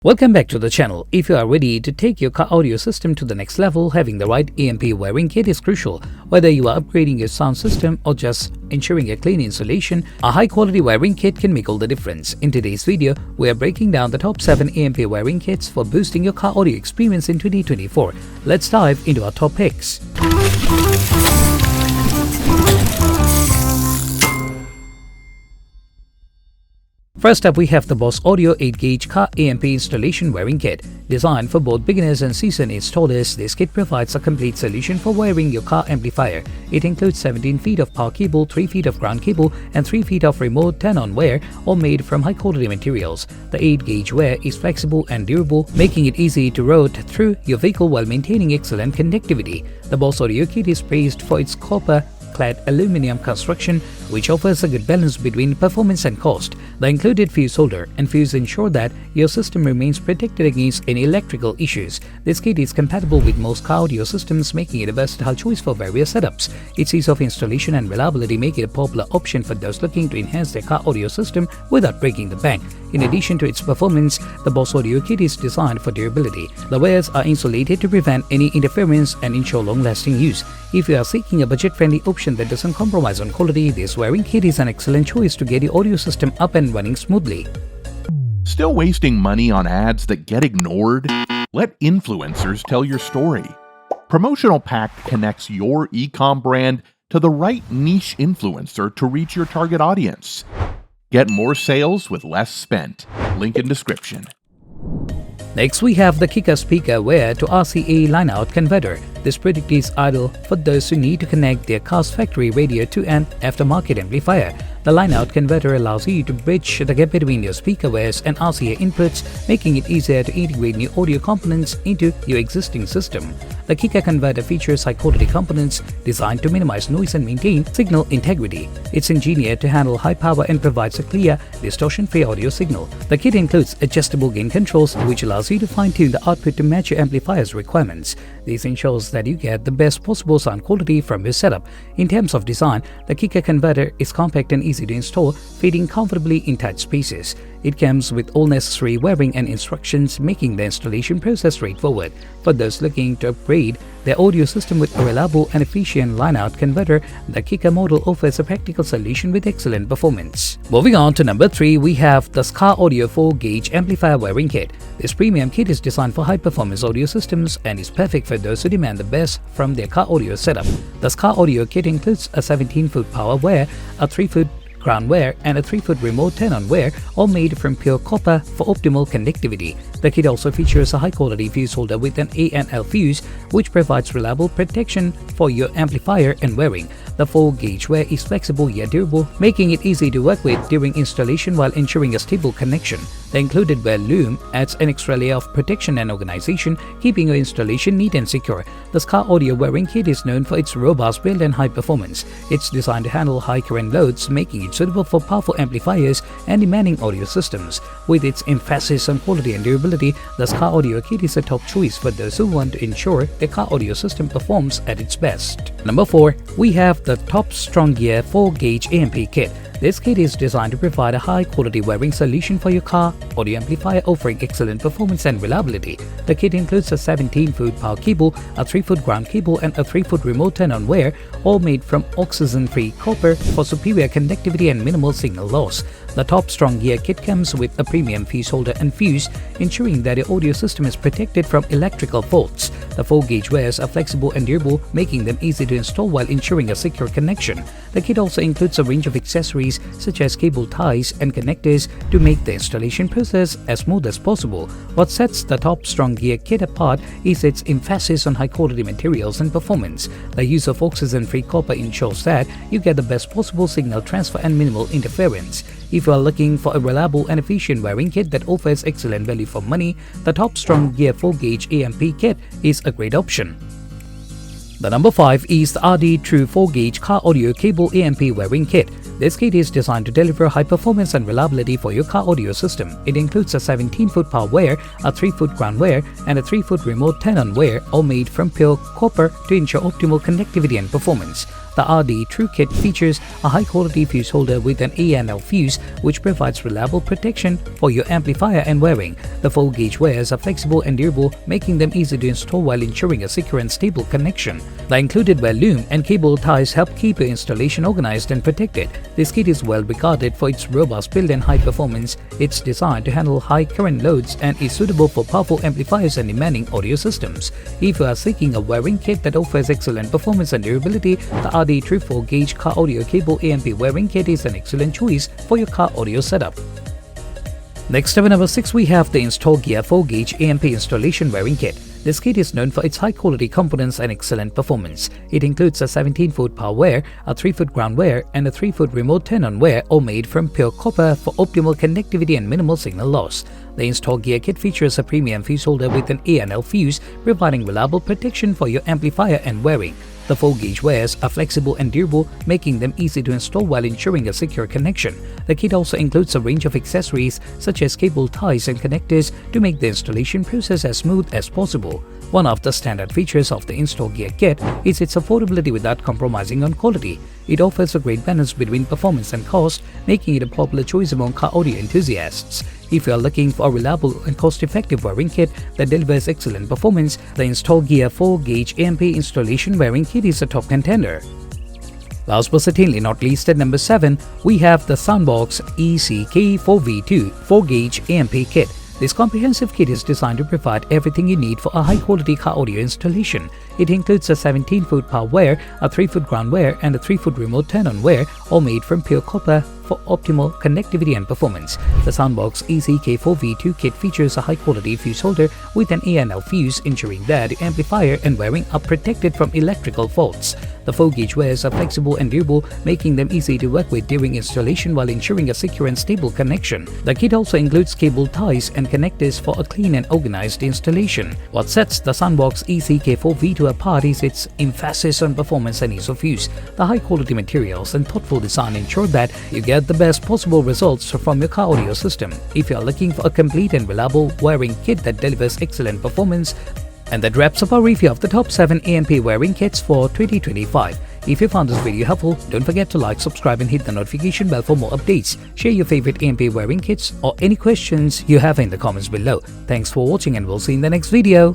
Welcome back to the channel. If you are ready to take your car audio system to the next level, having the right AMP wiring kit is crucial. Whether you are upgrading your sound system or just ensuring a clean installation, a high-quality wiring kit can make all the difference. In today's video, we are breaking down the top 7 AMP wiring kits for boosting your car audio experience in 2024. Let's dive into our top picks. First up, we have the Boss Audio 8-gauge car AMP installation wiring kit. Designed for both beginners and seasoned installers, this kit provides a complete solution for wiring your car amplifier. It includes 17 feet of power cable, 3 feet of ground cable, and 3 feet of remote turn-on wire, all made from high-quality materials. The 8-gauge wire is flexible and durable, making it easy to route through your vehicle while maintaining excellent conductivity. The Boss Audio kit is praised for its copper-clad aluminum construction, which offers a good balance between performance and cost. The included fuse holder and fuse ensure that your system remains protected against any electrical issues. This kit is compatible with most car audio systems, making it a versatile choice for various setups. Its ease of installation and reliability make it a popular option for those looking to enhance their car audio system without breaking the bank. In addition to its performance, the Boss Audio kit is designed for durability. The wires are insulated to prevent any interference and ensure long-lasting use. If you are seeking a budget-friendly option that doesn't compromise on quality, this wiring kit is an excellent choice to get your audio system up and running smoothly. Still wasting money on ads that get ignored? Let influencers tell your story. Promotional Pack connects your e-com brand to the right niche influencer to reach your target audience. Get more sales with less spent. Link in description. Next, we have the Kika speaker Wire-to-RCA line-out converter. This product is ideal for those who need to connect their car's factory radio to an aftermarket amplifier. The line-out converter allows you to bridge the gap between your speaker wires and RCA inputs, making it easier to integrate new audio components into your existing system. The Kika converter features high-quality components designed to minimize noise and maintain signal integrity. It's engineered to handle high power and provides a clear, distortion-free audio signal. The kit includes adjustable gain controls, which allows you to fine-tune the output to match your amplifier's requirements. This ensures that you get the best possible sound quality from your setup. In terms of design, the Kika converter is compact and easy to install, fitting comfortably in tight spaces. It comes with all necessary wiring and instructions, making the installation process straightforward. For those looking to upgrade their audio system with a reliable and efficient line-out converter, the Kika model offers a practical solution with excellent performance. Moving on to number 3, we have the Skar Audio 4-gauge amplifier wiring kit. This premium kit is designed for high-performance audio systems and is perfect for those who demand the best from their car audio setup. The Skar Audio kit includes a 17-foot power wire, a 3-foot ground wire, and a 3-foot remote turn-on wire, all made from pure copper for optimal conductivity. The kit also features a high-quality fuse holder with an A and L fuse, which provides reliable protection for your amplifier and wiring. The 4-gauge wire is flexible yet durable, making it easy to work with during installation while ensuring a stable connection. The included wire loom adds an extra layer of protection and organization, keeping your installation neat and secure. The Skar Audio wiring kit is known for its robust build and high performance. It's designed to handle high current loads, making it suitable for powerful amplifiers and demanding audio systems. With its emphasis on quality and durability, the Skar Audio kit is a top choice for those who want to ensure their car audio system performs at its best. Number 4, we have the TOPSTRONGGEAR 4-gauge AMP kit. This kit is designed to provide a high-quality wiring solution for your car audio amplifier, offering excellent performance and reliability. The kit includes a 17-foot power cable, a 3-foot ground cable, and a 3-foot remote turn-on wire, all made from oxygen-free copper for superior conductivity and minimal signal loss. The TOPSTRONGGEAR kit comes with a premium fuse holder and fuse, ensuring that your audio system is protected from electrical faults. The 4-gauge wires are flexible and durable, making them easy to install while ensuring a secure connection. The kit also includes a range of accessories such as cable ties and connectors to make the installation process as smooth as possible. What sets the TOPSTRONGGEAR kit apart is its emphasis on high-quality materials and performance. The use of oxygen-free copper ensures that you get the best possible signal transfer and minimal interference. If you are looking for a reliable and efficient wiring kit that offers excellent value for money, the TOPSTRONGGEAR 4-gauge AMP kit is a great option. The number 5 is the RD True 4-gauge car audio cable AMP wiring kit. This kit is designed to deliver high performance and reliability for your car audio system. It includes a 17-foot power wire, a 3-foot ground wire, and a 3-foot remote turn-on wire, all made from pure copper to ensure optimal connectivity and performance. The RD True Kit features a high-quality fuse holder with an ANL fuse which provides reliable protection for your amplifier and wiring. The 4-gauge wires are flexible and durable, making them easy to install while ensuring a secure and stable connection. The included wire loom and cable ties help keep your installation organized and protected. This kit is well regarded for its robust build and high performance. It's designed to handle high current loads and is suitable for powerful amplifiers and demanding audio systems. If you are seeking a wiring kit that offers excellent performance and durability, the RD True 4-gauge car audio cable AMP wiring kit is an excellent choice for your car audio setup. Next up at number 6, we have the InstallGear 4-gauge AMP installation wiring kit. This kit is known for its high-quality components and excellent performance. It includes a 17-foot power wire, a 3-foot ground wire, and a 3-foot remote turn-on wire, all made from pure copper for optimal connectivity and minimal signal loss. The InstallGear kit features a premium fuse holder with an ANL fuse, providing reliable protection for your amplifier and wiring. The 4-gauge wires are flexible and durable, making them easy to install while ensuring a secure connection. The kit also includes a range of accessories such as cable ties and connectors to make the installation process as smooth as possible. One of the standard features of the InstallGear kit is its affordability without compromising on quality. It offers a great balance between performance and cost, making it a popular choice among car audio enthusiasts. If you are looking for a reliable and cost-effective wiring kit that delivers excellent performance, the InstallGear 4-gauge AMP installation wiring kit is a top contender. Last but certainly not least, at number 7, we have the SoundBox ECK4V2 4-gauge AMP kit. This comprehensive kit is designed to provide everything you need for a high-quality car audio installation. It includes a 17-foot power wire, a 3-foot ground wire, and a 3-foot remote turn-on wire, all made from pure copper for optimal connectivity and performance. The SoundBox ECK4V2 kit features a high-quality fuse holder with an ANL fuse, ensuring that the amplifier and wiring are protected from electrical faults. The 4-gauge wires are flexible and durable, making them easy to work with during installation while ensuring a secure and stable connection. The kit also includes cable ties and connectors for a clean and organized installation. What sets the SoundBox ECK4V2 apart is its emphasis on performance and ease of use. The high-quality materials and thoughtful design ensure that you get the best possible results from your car audio system. If you are looking for a complete and reliable wiring kit that delivers excellent performance, and that wraps up our review of the top 7 AMP wiring kits for 2025. If you found this video helpful, don't forget to like, subscribe and hit the notification bell for more updates. Share your favorite AMP wiring kits or any questions you have in the comments below. Thanks for watching and we'll see you in the next video.